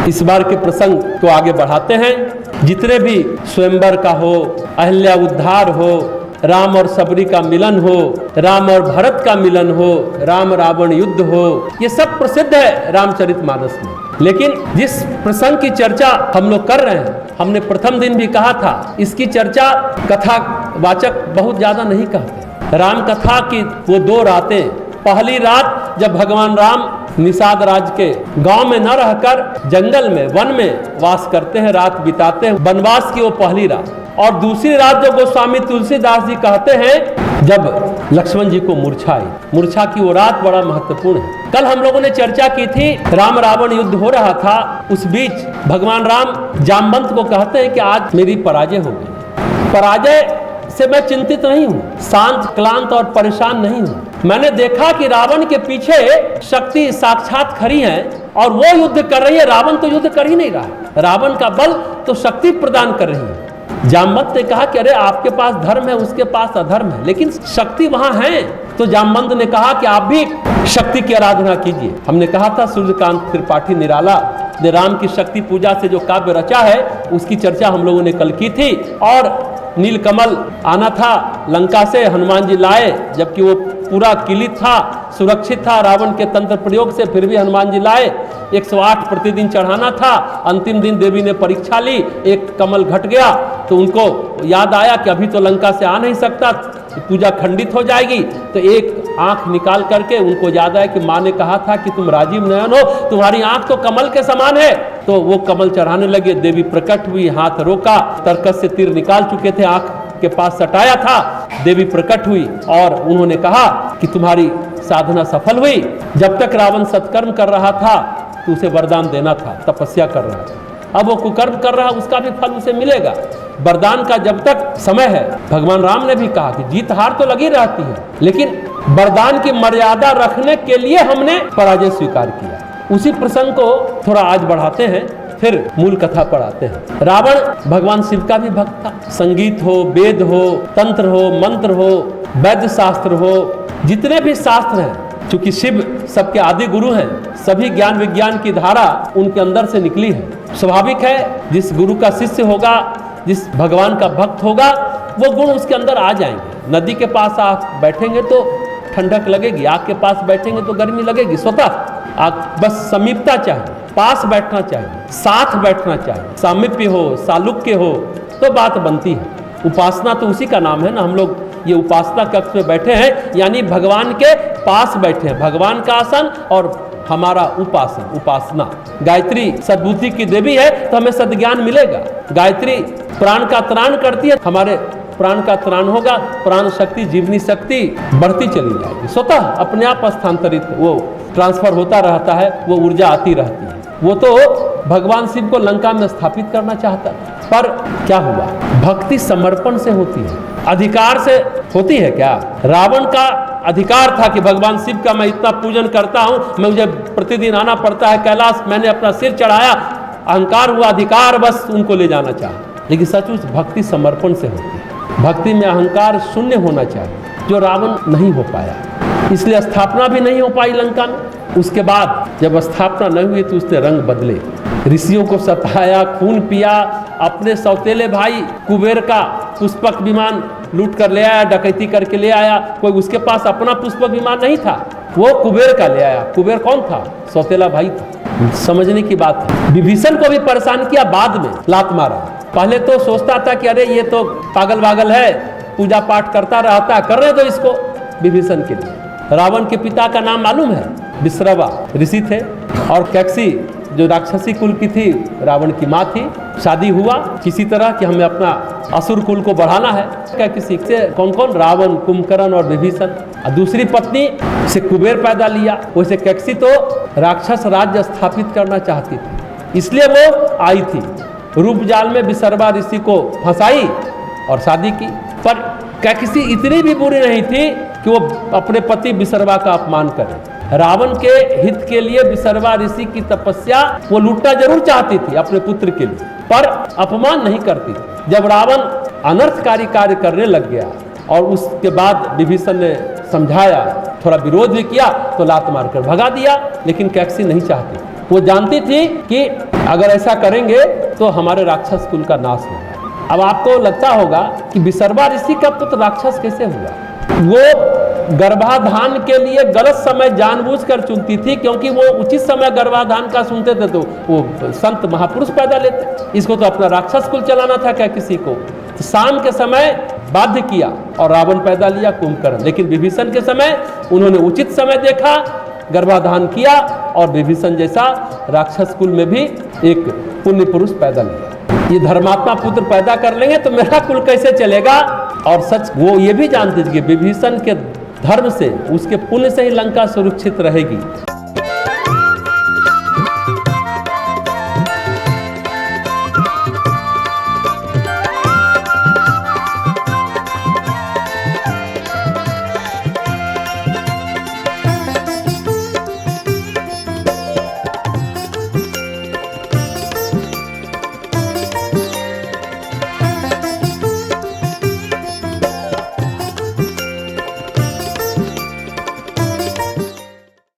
इस बार के प्रसंग को आगे बढ़ाते हैं। जितने भी स्वयंवर का हो, अहल्या उद्धार हो, राम और सबरी का मिलन हो, राम और भरत का मिलन हो, राम रावण युद्ध हो, ये सब प्रसिद्ध है रामचरितमानस में। लेकिन जिस प्रसंग की चर्चा हम लोग कर रहे हैं, हमने प्रथम दिन भी कहा था, इसकी चर्चा कथावाचक बहुत ज्यादा नहीं कहते। राम कथा की वो दो रातें, पहली रात जब भगवान राम निषाद राज के गांव में न रहकर जंगल में, वन में वास करते हैं, रात बिताते हैं, वनवास की वो पहली रात। और दूसरी रात जो गोस्वामी तुलसीदास जी कहते हैं, जब लक्ष्मण जी को मूर्छा आई, मूर्छा की वो रात बड़ा महत्वपूर्ण है। कल हम लोगों ने चर्चा की थी, राम रावण युद्ध हो रहा था, उस बीच भगवान राम जामवंत को कहते हैं कि आज मेरी पराजय हो गई। पराजय से मैं चिंतित नहीं हूँ, शांत क्लांत और परेशान नहीं हूँ। मैंने देखा कि रावण के पीछे शक्ति साक्षात खड़ी है और वो युद्ध कर रही है, रावण तो युद्ध कर ही नहीं रहा है। रावण का बल तो शक्ति प्रदान कर रही है। जामवंत ने कहा कि अरे आपके पास धर्म है, उसके पास अधर्म है, लेकिन शक्ति वहां है। तो जामवंत ने कहा कि आप भी शक्ति की आराधना कीजिए। हमने कहा था सूर्यकांत त्रिपाठी निराला ने राम की शक्ति पूजा से जो काव्य रचा है, उसकी चर्चा हम लोगों ने कल की थी। और नीलकमल आना था लंका से, हनुमान जी लाए, जबकि वो पूरा किलित था, सुरक्षित था रावण के तंत्र प्रयोग से, फिर भी हनुमान जी लाए। 108 प्रतिदिन चढ़ाना था, अंतिम दिन देवी ने परीक्षा ली, एक कमल घट गया, तो उनको याद आया कि अभी तो लंका से आ नहीं सकता, पूजा खंडित हो जाएगी। तो एक आंख निकाल करके उनको याद आया कि माँ ने कहा था कि तुम राजीव नयन हो, तुम्हारी आंख तो कमल के समान है। तो वो कमल चढ़ाने लगे, देवी प्रकट हुई, हाथ रोका, तरकस से तीर निकाल चुके थे, आंख के पास सटाया था, देवी प्रकट हुई और उन्होंने कहा कि तुम्हारी साधना सफल हुई। जब तक रावण सत्कर्म कर रहा था तो उसे वरदान देना था, तपस्या कर रहा था। अब वो कुकर्म कर रहा, उसका भी फल उसे मिलेगा। वरदान का जब तक समय है, भगवान राम ने भी कहा कि जीत हार तो लगी रहती है, लेकिन वरदान की मर्यादा रखने के लिए हमने पराजय स्वीकार किया। उसी प्रसंग को थोड़ा आज बढ़ाते हैं, फिर मूल कथा पर आते हैं। रावण भगवान शिव का भी भक्त था। संगीत हो, वेद हो, तंत्र हो, मंत्र हो, वैद्य शास्त्र हो, जितने भी शास्त्र हैं, चूंकि शिव सबके आदि गुरु हैं, सभी ज्ञान विज्ञान की धारा उनके अंदर से निकली है। स्वाभाविक है, जिस गुरु का शिष्य होगा, जिस भगवान का भक्त होगा, वो गुण उसके अंदर आ जाएंगे। नदी के पास आप बैठेंगे तो ठंडक लगेगी, आग के पास बैठेंगे तो गर्मी लगेगी, स्वतः आग। बस समीपता चाहिए, पास बैठना चाहिए, साथ बैठना चाहिए, सामीप्य हो, सालुक्य हो, तो बात बनती है। उपासना तो उसी का नाम है ना। हम लोग ये उपासना कक्ष में बैठे हैं, यानी भगवान के पास बैठे हैं, भगवान का आसन और हमारा उपासन, उपासना। गायत्री सद्बुद्धि की देवी है तो हमें सद्ज्ञान मिलेगा। गायत्री प्राण का त्राण करती है, हमारे प्राण का त्राण होगा, प्राण शक्ति, जीवनी शक्ति बढ़ती चली जाएगी, स्वतः अपने आप स्थानांतरित वो ट्रांसफर होता रहता है, वो ऊर्जा आती रहती है। वो तो भगवान शिव को लंका में स्थापित करना चाहता, पर क्या हुआ? भक्ति समर्पण से होती है, अधिकार से होती है क्या? रावण का अधिकार था कि भगवान शिव का मैं इतना पूजन करता हूं, मैं मुझे प्रतिदिन आना पड़ता है कैलाश, मैंने अपना सिर चढ़ाया, अहंकार हुआ, अधिकार बस उनको ले जाना चाहा। लेकिन सचमुच भक्ति समर्पण से होती है। भक्ति में अहंकार शून्य होना चाहिए, जो रावण नहीं हो पाया, इसलिए स्थापना भी नहीं हो पाई लंका में। उसके बाद जब स्थापना नहीं हुई तो उसने रंग बदले, ऋषियों को सताया, खून पिया, अपने सौतेले भाई कुबेर का पुष्पक विमान लूट कर ले आया, डकैती करके ले आया। कोई उसके पास अपना पुष्पक विमान नहीं था, वो कुबेर का ले आया। कुबेर कौन था? सौतेला भाई था। समझने की बात है। विभीषण को भी परेशान किया, बाद में लात मारा। पहले तो सोचता था कि अरे ये तो पागल वागल है, पूजा पाठ करता रहता, कर रहे दो इसको। विभीषण के लिए रावण के पिता का नाम मालूम है? विश्रवा ऋषि थे, और कैकसी जो राक्षसी कुल की थी, रावण की माँ थी। शादी हुआ किसी तरह कि हमें अपना असुर कुल को बढ़ाना है। क्या किसी से कौन कौन? रावण, कुंभकर्ण और विभीषण। दूसरी पत्नी से कुबेर पैदा लिया। वैसे कैकसी तो राक्षस राज्य स्थापित करना चाहती थी, इसलिए वो आई थी, रूप जाल में विश्रवा ऋषि को फंसाई और शादी की। पर कैकसी इतनी भी बुरी नहीं थी कि वो अपने पति विश्रवा का अपमान करे। रावण के हित के लिए विश्रवा ऋषि की तपस्या वो लूटना जरूर चाहती थी अपने पुत्र के लिए, पर अपमान नहीं करती थी। जब रावण अनर्थकारी कार्य करने लग गया और उसके बाद विभीषण ने समझाया, थोड़ा विरोध भी किया तो लात मारकर भगा दिया। लेकिन कैकसी नहीं चाहती, वो जानती थी कि अगर ऐसा करेंगे तो हमारे राक्षस कुल का नाश होगा। अब आपको लगता होगा कि विसर्वा ऋषि का पुत्र राक्षस कैसे हुआ? वो गर्भाधान के लिए गलत समय जानबूझकर चुनती थी, क्योंकि वो उचित समय गर्भाधान का सुनते थे तो वो संत महापुरुष पैदा लेते। इसको तो अपना राक्षस कुल चलाना था क्या किसी को? तो शाम के समय बाध्य किया और रावण पैदा लिया, कुंभकर्ण। लेकिन विभीषण के समय उन्होंने उचित समय देखा, गर्भाधान किया और विभीषण जैसा राक्षस कुल में भी एक पुण्य पुरुष पैदा लिया। ये धर्मात्मा पुत्र पैदा कर लेंगे तो मेरा कुल कैसे चलेगा? और सच वो ये भी जानते थे कि विभीषण के धर्म से, उसके पुण्य से ही लंका सुरक्षित रहेगी।